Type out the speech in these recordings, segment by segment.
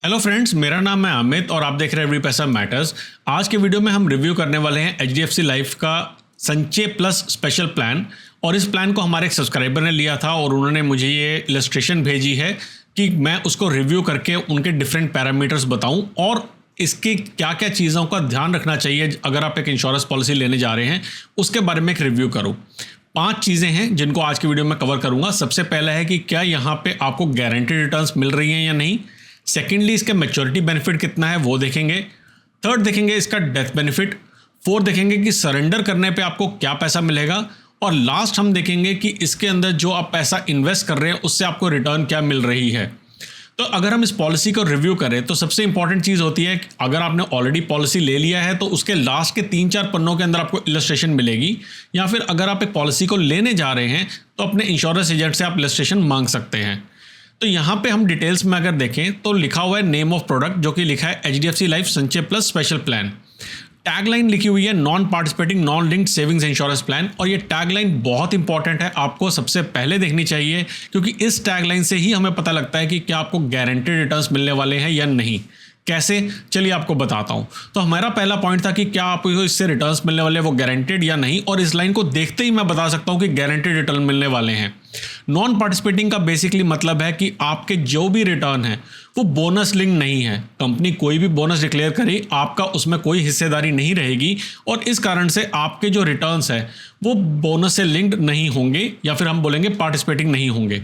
Hello friends, मेरा नाम है अमित और आप देख रहे हैं एवरी पैसा मैटर्स। आज के वीडियो में हम रिव्यू करने वाले हैं एचडीएफसी लाइफ का संचय प्लस स्पेशल प्लान। और इस प्लान को हमारे एक सब्सक्राइबर ने लिया था और उन्होंने मुझे ये इलस्ट्रेशन भेजी है कि मैं उसको रिव्यू करके उनके डिफरेंट पैरामीटर्स बताऊं और इसकी क्या क्या चीज़ों का ध्यान रखना चाहिए अगर आप एक इंश्योरेंस पॉलिसी लेने जा रहे हैं, उसके बारे में एक रिव्यू करूँ। 5 चीज़ें हैं जिनको आज की वीडियो में कवर करूँगा। सबसे पहला है कि क्या यहाँ पे आपको गारंटीड रिटर्न्स मिल रही हैं या नहीं। सेकेंडली, इसका मैच्योरिटी बेनिफिट कितना है वो देखेंगे। थर्ड देखेंगे इसका डेथ बेनिफिट। फोर्थ देखेंगे कि सरेंडर करने पे आपको क्या पैसा मिलेगा। और लास्ट हम देखेंगे कि इसके अंदर जो आप पैसा इन्वेस्ट कर रहे हैं उससे आपको रिटर्न क्या मिल रही है। तो अगर हम इस पॉलिसी को रिव्यू करें तो सबसे इंपॉर्टेंट चीज़ होती है कि अगर आपने ऑलरेडी पॉलिसी ले लिया है तो उसके लास्ट के 3-4 पन्नों के अंदर आपको इलस्ट्रेशन मिलेगी, या फिर अगर आप एक पॉलिसी को लेने जा रहे हैं तो अपने इंश्योरेंस एजेंट से आप इलस्ट्रेशन मांग सकते हैं। तो यहाँ पे हम डिटेल्स में अगर देखें तो लिखा हुआ है नेम ऑफ प्रोडक्ट, जो कि लिखा है एचडीएफसी लाइफ संचय प्लस स्पेशल प्लान। टैगलाइन लिखी हुई है non participating non linked savings insurance plan. और ये टैगलाइन बहुत इंपॉर्टेंट है, आपको सबसे पहले देखनी चाहिए, क्योंकि इस टैगलाइन से ही हमें पता लगता है कि क्या आपको गारंटेड रिटर्न्स मिलने वाले हैं या नहीं। कैसे, चलिए आपको बताता हूं। तो हमारा पहला पॉइंट था कि क्या आपको इससे रिटर्न्स मिलने वाले हैं वो गारंटेड या नहीं, और इस लाइन को देखते ही मैं बता सकता हूं कि गारंटेड रिटर्न मिलने वाले हैं। नॉन पार्टिसिपेटिंग का बेसिकली मतलब है कि आपके जो भी रिटर्न है वो बोनस लिंक नहीं है। कंपनी कोई भी बोनस डिक्लेयर करे, आपका उसमें कोई हिस्सेदारी नहीं रहेगी, और इस कारण से आपके जो रिटर्न्स है वो बोनस से लिंक्ड नहीं होंगे, या फिर हम बोलेंगे पार्टिसिपेटिंग नहीं होंगे।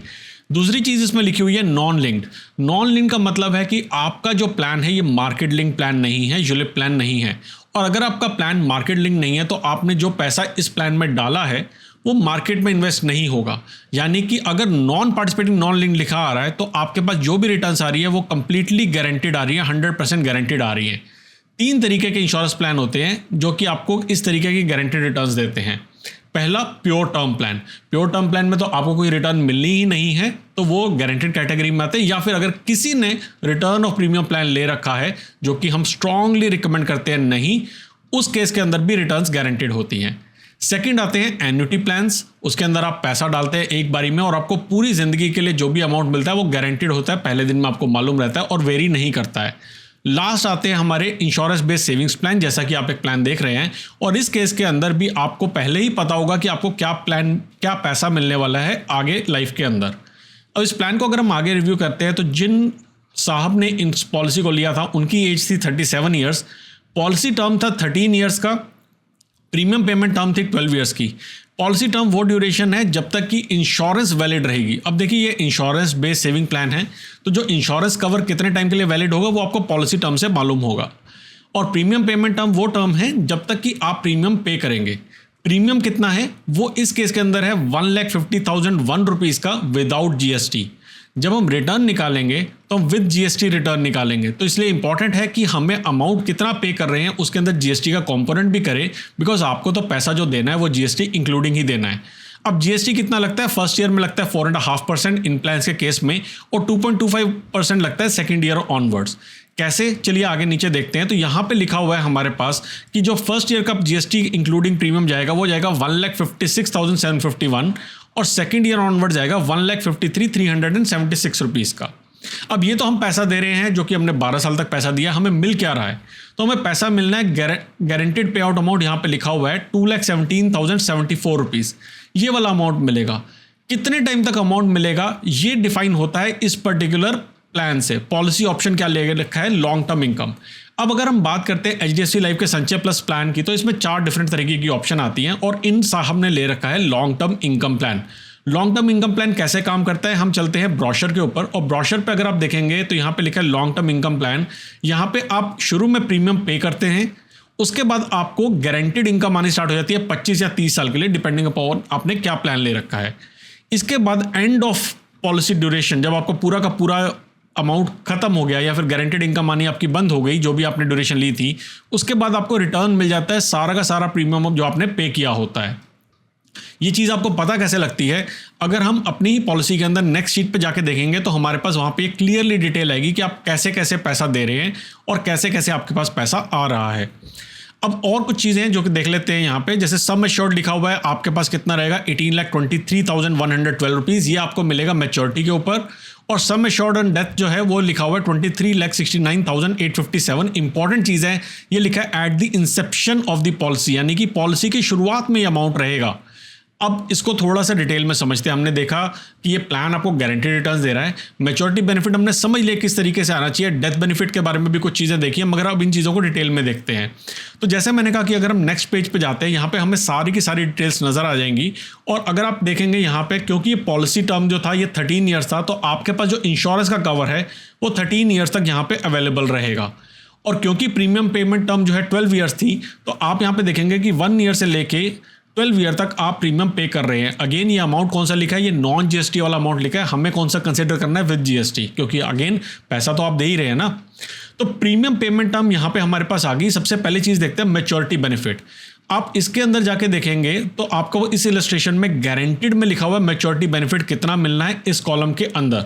दूसरी चीज़ इसमें लिखी हुई है नॉन लिंक्ड। नॉन लिंक का मतलब है कि आपका जो प्लान है ये मार्केट लिंक प्लान नहीं है, यूलिप प्लान नहीं है। और अगर आपका प्लान मार्केट लिंक नहीं है तो आपने जो पैसा इस प्लान में डाला है वो मार्केट में इन्वेस्ट नहीं होगा। यानी कि अगर नॉन पार्टिसिपेटिंग नॉन लिंक लिखा आ रहा है तो आपके पास जो भी रिटर्न्स आ रही है वो कंप्लीटली गारंटीड आ रही है, 100% गारंटीड आ रही है। 3 तरीके के इंश्योरेंस प्लान होते हैं जो कि आपको इस तरीके की गारंटीड रिटर्न्स देते हैं। पहला, pure term plan. Pure term plan में तो आपको कोई रिटर्न मिलनी ही नहीं है, तो वो गारंटीड कैटेगरी में आते हैं। या फिर अगर किसी ने रिटर्न ऑफ प्रीमियम प्लान ले रखा है, जो कि हम स्ट्रांगली रिकमेंड करते हैं नहीं, उस केस के अंदर भी रिटर्न्स गारंटीड होती हैं। सेकंड आते हैं एन्युटी प्लान्स। उसके अंदर आप पैसा डालते हैं एक बारी में और आपको पूरी जिंदगी के लिए जो भी अमाउंट मिलता है वो गारंटीड होता है, पहले दिन में आपको मालूम रहता है और वेरी नहीं करता है। लास्ट आते हैं हमारे इंश्योरेंस बेस्ड सेविंग्स प्लान, जैसा कि आप एक प्लान देख रहे हैं, और इस केस के अंदर भी आपको पहले ही पता होगा कि आपको क्या पैसा मिलने वाला है आगे लाइफ के अंदर। अब इस प्लान को अगर हम आगे रिव्यू करते हैं तो जिन साहब ने इस पॉलिसी को लिया था उनकी एज थी 37 ईयर्स, पॉलिसी टर्म था 13 ईयर्स का, प्रीमियम पेमेंट टर्म थी 12 ईयर्स की। पॉलिसी टर्म वो ड्यूरेशन है जब तक कि इंश्योरेंस वैलिड रहेगी। अब देखिए, ये इंश्योरेंस बेस्ड सेविंग प्लान है, तो जो इंश्योरेंस कवर कितने टाइम के लिए वैलिड होगा वो आपको पॉलिसी टर्म से मालूम होगा। और प्रीमियम पेमेंट टर्म वो टर्म है जब तक कि आप प्रीमियम पे करेंगे। प्रीमियम कितना है वो इस केस के अंदर है 1,50,001 रुपीज़ का विदाउट जीएसटी। जब हम रिटर्न निकालेंगे तो हम विद जीएसटी रिटर्न निकालेंगे, तो इसलिए इंपॉर्टेंट है कि हमें अमाउंट कितना पे कर रहे हैं उसके अंदर जीएसटी का कंपोनेंट भी करें, बिकॉज आपको तो पैसा जो देना है वो जीएसटी इंक्लूडिंग ही देना है। अब जीएसटी कितना लगता है? फर्स्ट ईयर में लगता है 4.5% इन प्लान्स के केस में, और 2.25% लगता है सेकेंड ईयर ऑनवर्ड्स। कैसे, चलिए आगे नीचे देखते हैं। तो यहाँ पे लिखा हुआ है हमारे पास कि जो फर्स्ट ईयर का जीएसटी इंक्लूडिंग प्रीमियम जाएगा वो जाएगा 1,56,751, और सेकेंड ईयर ऑनवर्ड जाएगा 1,53,376 रुपीज़ का। अब ये तो हम पैसा दे रहे हैं जो कि हमने 12 साल तक पैसा दिया, हमें मिल क्या रहा है? तो हमें पैसा मिलना है, गारंटेड पे आउट अमाउंट यहाँ पे लिखा हुआ है 2,17,074 रुपीज़। ये वाला अमाउंट मिलेगा। कितने टाइम तक अमाउंट मिलेगा ये डिफाइन होता है इस पर्टिकुलर प्लान से। पॉलिसी ऑप्शन क्या ले रखा है? Long term income. अब अगर हम बात करते हैं एचडीएफसी लाइफ के संचय प्लस प्लान की, तो इसमें 4 डिफरेंट तरीके की ऑप्शन आती हैं, और इन साहब ने ले रखा है long term income plan. Long term income plan कैसे काम करता है, हम चलते हैं ब्रोशर के ऊपर, और ब्रोशर पे अगर आप देखेंगे तो यहाँ पे लिखा है लॉन्ग टर्म इनकम प्लान। यहाँ पे आप शुरू में प्रीमियम पे करते हैं, उसके बाद आपको गारंटीड इनकम आनी स्टार्ट हो जाती है 25 या 30 साल के लिए, डिपेंडिंग अपॉन आपने क्या प्लान ले रखा है। इसके बाद एंड ऑफ पॉलिसी ड्यूरेशन, जब आपको पूरा का पूरा अमाउंट खत्म हो गया या फिर गारंटेड इनकम आनी आपकी बंद हो गई, जो भी आपने ड्यूरेशन ली थी, उसके बाद आपको रिटर्न मिल जाता है सारा का सारा प्रीमियम जो आपने पे किया होता है। ये चीज़ आपको पता कैसे लगती है? अगर हम अपनी ही पॉलिसी के अंदर नेक्स्ट शीट पे जाके देखेंगे तो हमारे पास वहाँ पे क्लियरली डिटेल आएगी कि आप कैसे कैसे पैसा दे रहे हैं और कैसे कैसे आपके पास पैसा आ रहा है। अब और कुछ चीज़ें हैं जो कि देख लेते हैं यहाँ पे, जैसे सम एश्योर्ड लिखा हुआ है, आपके पास कितना रहेगा 18,23,112 रुपीज़, ये आपको मिलेगा मैच्योरिटी के ऊपर। और सम एश्योर्ड ऑन डेथ जो है वो लिखा हुआ है 23,69,857। इंपॉर्टेंट चीज़ है, ये लिखा है at the Inception of the policy, यानी कि पॉलिसी की शुरुआत में ये अमाउंट रहेगा। अब इसको थोड़ा सा डिटेल में समझते हैं। हमने देखा कि ये प्लान आपको गारंटी रिटर्न्स दे रहा है। मैच्योरिटी बेनिफिट हमने समझ लिया किस तरीके से आना चाहिए। डेथ बेनिफिट के बारे में भी कुछ चीज़ें देखी हैं, मगर अब इन चीज़ों को डिटेल में देखते हैं। तो जैसे मैंने कहा कि अगर हम नेक्स्ट पेज पे जाते हैं, यहाँ पे हमें सारी की सारी डिटेल्स नज़र आ जाएंगी। और अगर आप देखेंगे यहाँ पे, क्योंकि ये पॉलिसी टर्म जो था ये 13 ईयर्स था, तो आपके पास जो इंश्योरेंस का कवर है वो 13 ईयर्स तक यहाँ पे अवेलेबल रहेगा। और क्योंकि प्रीमियम पेमेंट टर्म जो है 12 ईयर्स थी, तो आप यहाँ पे देखेंगे कि 1 ईयर से लेके 12 ईयर तक आप प्रीमियम पे कर रहे हैं। अगेन ये अमाउंट कौन सा लिखा है, ये नॉन जीएसटी वाला अमाउंट लिखा है। हमें कौन सा कंसिडर करना है, विद जीएसटी, क्योंकि अगेन पैसा तो आप दे ही रहे हैं ना। तो प्रीमियम पेमेंट टर्म यहाँ पे हमारे पास आ गई। सबसे पहली चीज़ देखते हैं मैच्योरिटी बेनिफिट। आप इसके अंदर जाके देखेंगे तो आपको इस इलस्ट्रेशन में गारंटीड में लिखा हुआ है मैच्योरिटी बेनिफिट कितना मिलना है इस कॉलम के अंदर।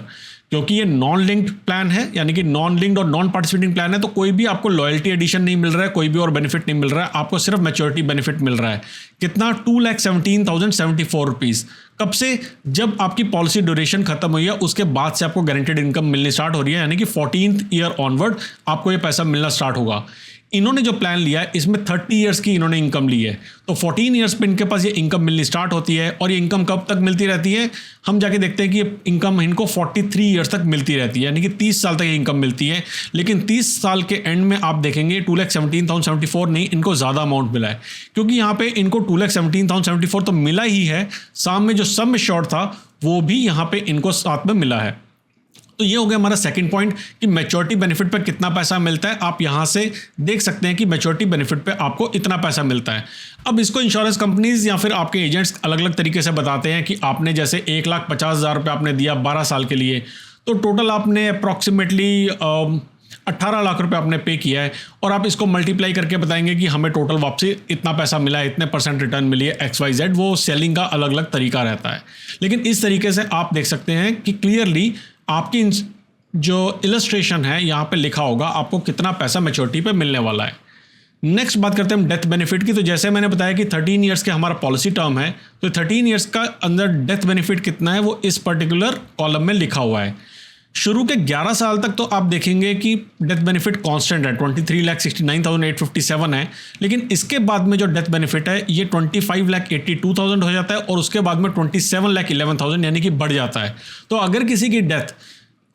क्योंकि ये नॉन लिंक्ड प्लान है, यानी कि नॉन लिंक्ड और नॉन पार्टिसिपेटिंग प्लान है, तो कोई भी आपको लॉयल्टी एडिशन नहीं मिल रहा है, कोई भी और बेनिफिट नहीं मिल रहा है, आपको सिर्फ मैच्योरिटी बेनिफिट मिल रहा है। कितना, 2,17,074 रुपीज़। कब से, जब आपकी पॉलिसी ड्यूरेशन खत्म हुई है उसके बाद से आपको गारंटेड इनकम मिलनी स्टार्ट हो रही है, यानी कि 14th ईयर ऑनवर्ड आपको ये पैसा मिलना स्टार्ट होगा। इन्होंने जो प्लान लिया है इसमें 30 ईयर्स की इन्होंने इनकम ली है, तो 14 ईयर्स पे इनके पास ये इनकम मिलनी स्टार्ट होती है। और ये इनकम कब तक मिलती रहती है, हम जाके देखते हैं कि ये इनकम इनको 43 ईयर्स तक मिलती रहती है, यानी कि 30 साल तक ये इनकम मिलती है। लेकिन 30 साल के एंड में आप देखेंगे 2,17,074 नहीं, इनको ज़्यादा अमाउंट मिला है, क्योंकि यहाँ पे इनको 2,17,074 तो मिला ही है, सामने जो सम एश्योर्ड था वो भी यहाँ पे इनको साथ में मिला है। तो ये हो गया हमारा सेकंड पॉइंट कि मैच्योरिटी बेनिफिट पे कितना पैसा मिलता है। आप यहाँ से देख सकते हैं कि मैच्योरिटी बेनिफिट पे आपको इतना पैसा मिलता है। अब इसको इंश्योरेंस कंपनीज या फिर आपके एजेंट्स अलग अलग तरीके से बताते हैं कि आपने जैसे 1,50,000 रुपये आपने दिया 12 साल के लिए, तो टोटल आपने अप्रॉक्सीमेटली 18 लाख रुपए आपने पे किया है, और आप इसको मल्टीप्लाई करके बताएंगे कि हमें टोटल वापसी इतना पैसा मिला है, इतने % रिटर्न मिली है, XYZ। वो सेलिंग का अलग अलग तरीका रहता है। लेकिन इस तरीके से आप देख सकते हैं कि क्लियरली आपकी जो इलस्ट्रेशन है यहाँ पे लिखा होगा आपको कितना पैसा मैच्योरिटी पे मिलने वाला है। नेक्स्ट बात करते हैं हम डेथ बेनिफिट की। तो जैसे मैंने बताया कि 13 ईयर्स के हमारा पॉलिसी टर्म है, तो 13 ईयर्स का अंदर डेथ बेनिफिट कितना है वो इस पर्टिकुलर कॉलम में लिखा हुआ है। शुरू के 11 साल तक तो आप देखेंगे कि डेथ बेनिफिट कांस्टेंट है, 23,69,857 है। लेकिन इसके बाद में जो डेथ बेनिफिट है ये 25,82,000 हो जाता है, और उसके बाद में 27,11,000 यानी कि बढ़ जाता है। तो अगर किसी की डेथ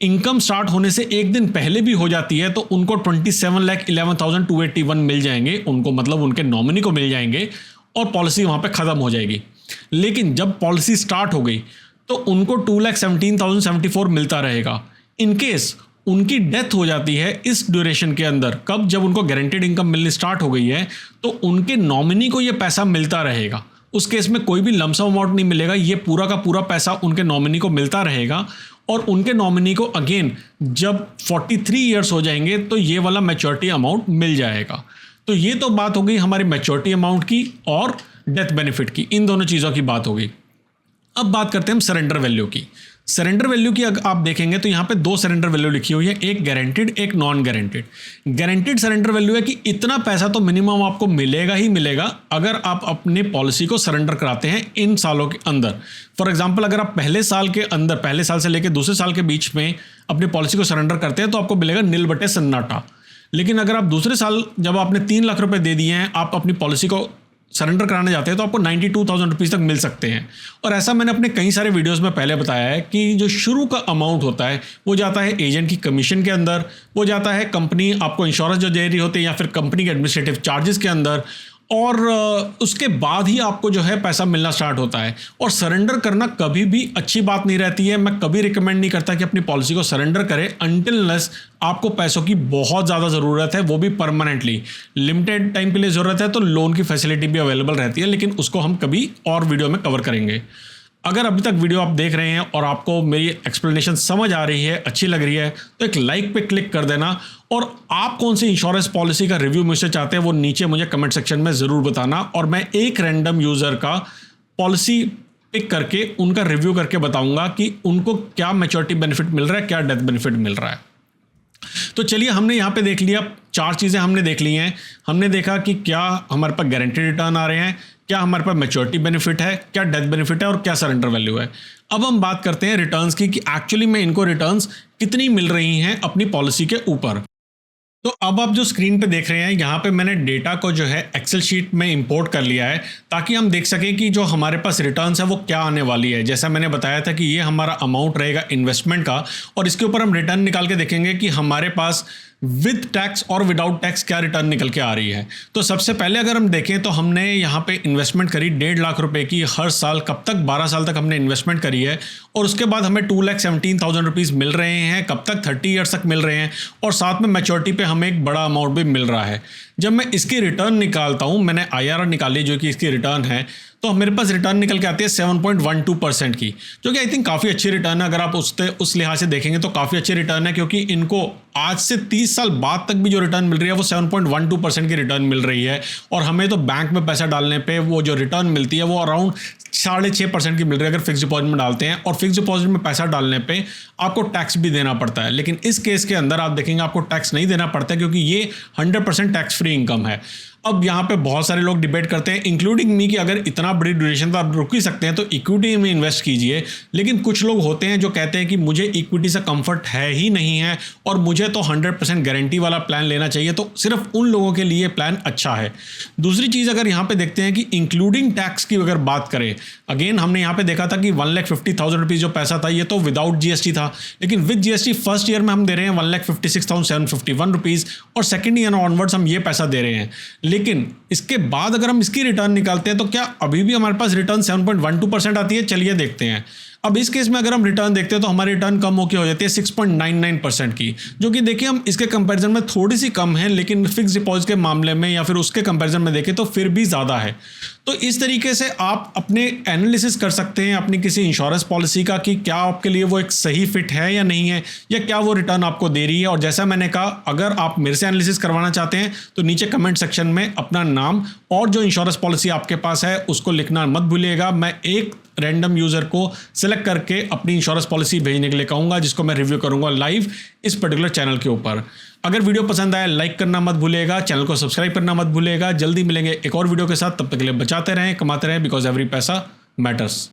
इनकम स्टार्ट होने से एक दिन पहले भी हो जाती है तो उनको 27,11,281 मिल जाएंगे, उनको मतलब उनके नॉमिनी को मिल जाएंगे, और पॉलिसी वहाँ पे ख़त्म हो जाएगी। लेकिन जब पॉलिसी स्टार्ट हो गई तो उनको 2,17,074 मिलता रहेगा। इनकेस उनकी डेथ हो जाती है इस ड्यूरेशन के अंदर, कब, जब उनको गारंटेड इनकम मिलनी स्टार्ट हो गई है, तो उनके नॉमिनी को ये पैसा मिलता रहेगा। उस केस में कोई भी लमसम अमाउंट नहीं मिलेगा, ये पूरा का पूरा पैसा उनके नॉमिनी को मिलता रहेगा। और उनके नॉमिनी को अगेन जब 43 ईयर्स हो जाएंगे तो ये वाला मैच्योरिटी अमाउंट मिल जाएगा। तो ये तो बात हो गई हमारी मैच्योरिटी अमाउंट की और डेथ बेनिफिट की, इन दोनों चीज़ों की बात हो गई। अब बात करते हैं हम सरेंडर वैल्यू की। सरेंडर वैल्यू की अगर आप देखेंगे तो यहाँ पे 2 सरेंडर वैल्यू लिखी हुई है, एक गारंटीड एक non guaranteed. Guaranteed surrender value है कि इतना पैसा तो मिनिमम आपको मिलेगा ही मिलेगा अगर आप अपने पॉलिसी को सरेंडर कराते हैं इन सालों के अंदर। फॉर एग्जांपल, अगर आप पहले साल के अंदर, पहले साल से लेकर दूसरे साल के बीच में अपनी पॉलिसी को सरेंडर करते हैं तो आपको मिलेगा नील बटे सन्नाटा। लेकिन अगर आप दूसरे साल जब आपने 3 लाख रुपए दे दिए हैं, आप अपनी पॉलिसी को सरेंडर कराने जाते हैं तो आपको 92,000 रुपीज़ तक मिल सकते हैं। और ऐसा मैंने अपने कई सारे वीडियोस में पहले बताया है कि जो शुरू का अमाउंट होता है वो जाता है एजेंट की कमीशन के अंदर, वो जाता है कंपनी आपको इंश्योरेंस जो दे रही होती है या फिर कंपनी के एडमिनिस्ट्रेटिव चार्जेस के अंदर, और उसके बाद ही आपको जो है पैसा मिलना स्टार्ट होता है। और सरेंडर करना कभी भी अच्छी बात नहीं रहती है। मैं कभी रिकमेंड नहीं करता कि अपनी पॉलिसी को सरेंडर करें अनटिल अनलेस आपको पैसों की बहुत ज़्यादा ज़रूरत है, वो भी परमानेंटली। लिमिटेड टाइम के लिए ज़रूरत है तो लोन की फैसिलिटी भी अवेलेबल रहती है, लेकिन उसको हम कभी और वीडियो में कवर करेंगे। अगर अभी तक वीडियो आप देख रहे हैं और आपको मेरी एक्सप्लेनेशन समझ आ रही है, अच्छी लग रही है, तो एक लाइक पे क्लिक कर देना। और आप कौन सी इंश्योरेंस पॉलिसी का रिव्यू मुझसे चाहते हैं वो नीचे मुझे कमेंट सेक्शन में ज़रूर बताना, और मैं एक रैंडम यूज़र का पॉलिसी पिक करके उनका रिव्यू करके बताऊंगा कि उनको क्या मैच्योरिटी बेनिफिट मिल रहा है, क्या डेथ बेनिफिट मिल रहा है। तो चलिए, हमने यहाँ पे देख लिया, 4 चीज़ें हमने देख ली हैं। हमने देखा कि क्या हमारे पास गारंटी रिटर्न आ रहे हैं, क्या हमारे पास मैच्योरिटी बेनिफिट है, क्या डेथ बेनिफिट है और क्या सरेंडर वैल्यू है। अब हम बात करते हैं रिटर्न्स की कि एक्चुअली में इनको रिटर्न्स कितनी मिल रही हैं अपनी पॉलिसी के ऊपर। तो अब आप जो स्क्रीन पे देख रहे हैं यहाँ पे मैंने डेटा को जो है एक्सेल शीट में इंपोर्ट कर लिया है ताकि हम देख सकें कि जो हमारे पास रिटर्न्स है वो क्या आने वाली है। जैसा मैंने बताया था कि ये हमारा अमाउंट रहेगा इन्वेस्टमेंट का और इसके ऊपर हम रिटर्न निकाल के देखेंगे कि हमारे पास विद टैक्स और विदाउट टैक्स क्या रिटर्न निकल के आ रही है। तो सबसे पहले अगर हम देखें तो हमने यहाँ पे इन्वेस्टमेंट करी 1.5 लाख रुपए की हर साल, कब तक 12 साल तक हमने इन्वेस्टमेंट करी है और उसके बाद हमें 2,17,000 रुपीज़ मिल रहे हैं, कब तक 30 ईयर्स तक मिल रहे हैं और साथ में मैच्योरिटी पे हमें एक बड़ा अमाउंट भी मिल रहा है। जब मैं इसकी रिटर्न निकालता हूँ, मैंने IRR निकाली जो कि इसकी रिटर्न है, तो मेरे पास रिटर्न निकल के आती है 7.12% की, जो कि आई थिंक काफ़ी अच्छी रिटर्न है। अगर आप उस लिहाज से देखेंगे तो काफ़ी अच्छी रिटर्न है क्योंकि इनको आज से 30 साल बाद तक भी जो रिटर्न मिल रही है वो 7.12% की रिटर्न मिल रही है और हमें तो बैंक में पैसा डालने पे वो जो रिटर्न मिलती है वो अराउंड 6.5% की मिल रही है अगर फिक्स डिपॉजिट में डालते हैं। और फिक्स डिपॉजिट में पैसा डालने पे आपको टैक्स भी देना पड़ता है, लेकिन इस केस के अंदर आप देखेंगे आपको टैक्स नहीं देना पड़ता क्योंकि ये 100% टैक्स फ्री इनकम है। अब यहाँ पे बहुत सारे लोग डिबेट करते हैं इंक्लूडिंग मी कि अगर इतना बड़ी ड्यूरेशन तो आप रुक ही सकते हैं तो इक्विटी में इन्वेस्ट कीजिए, लेकिन कुछ लोग होते हैं जो कहते हैं कि मुझे इक्विटी से कंफर्ट है ही नहीं है और मुझे तो 100% गारंटी वाला प्लान लेना चाहिए, तो सिर्फ उन लोगों के लिए प्लान अच्छा है। दूसरी चीज़ अगर यहाँ पे देखते हैं कि इंक्लूडिंग टैक्स की अगर बात करें, अगेन हमने यहाँ पे देखा था कि 1,50,000 रुपीज़ जो पैसा था ये तो विदाउट GST था, लेकिन विद GST फर्स्ट ईयर में हम दे रहे हैं 1,56,751 रुपीज़ और सेकेंड ईयर ऑनवर्ड्स हम ये पैसा दे रहे हैं। लेकिन इसके बाद अगर हम इसकी रिटर्न निकालते हैं तो क्या अभी भी हमारे पास रिटर्न 7.12% आती है? चलिए देखते हैं। अब इस केस में अगर हम रिटर्न देखते हैं तो हमारी रिटर्न कम होकर हो जाती है 6.99% की, जो कि देखिए हम इसके कंपैरिजन में थोड़ी सी कम है, लेकिन फिक्स डिपॉजिट के मामले में या फिर उसके कंपैरिजन में देखें तो फिर भी ज़्यादा है। तो इस तरीके से आप अपने एनालिसिस कर सकते हैं अपनी किसी इंश्योरेंस पॉलिसी का कि क्या आपके लिए वो एक सही फिट है या नहीं है, या क्या वो रिटर्न आपको दे रही है। और जैसा मैंने कहा, अगर आप मेरे से एनालिसिस करवाना चाहते हैं तो नीचे कमेंट सेक्शन में अपना नाम और जो इंश्योरेंस पॉलिसी आपके पास है उसको लिखना मत भूलिएगा। मैं एक रैंडम यूज़र को सिलेक्ट करके अपनी इंश्योरेंस पॉलिसी भेजने के लिए कहूँगा, जिसको मैं रिव्यू करूँगा लाइव इस पर्टिकुलर चैनल के ऊपर। अगर वीडियो पसंद आया लाइक करना मत भूलिएगा, चैनल को सब्सक्राइब करना मत भूलिएगा। जल्दी मिलेंगे एक और वीडियो के साथ, तब तक के लिए बचाते रहें, कमाते रहें, बिकॉज एवरी पैसा मैटर्स।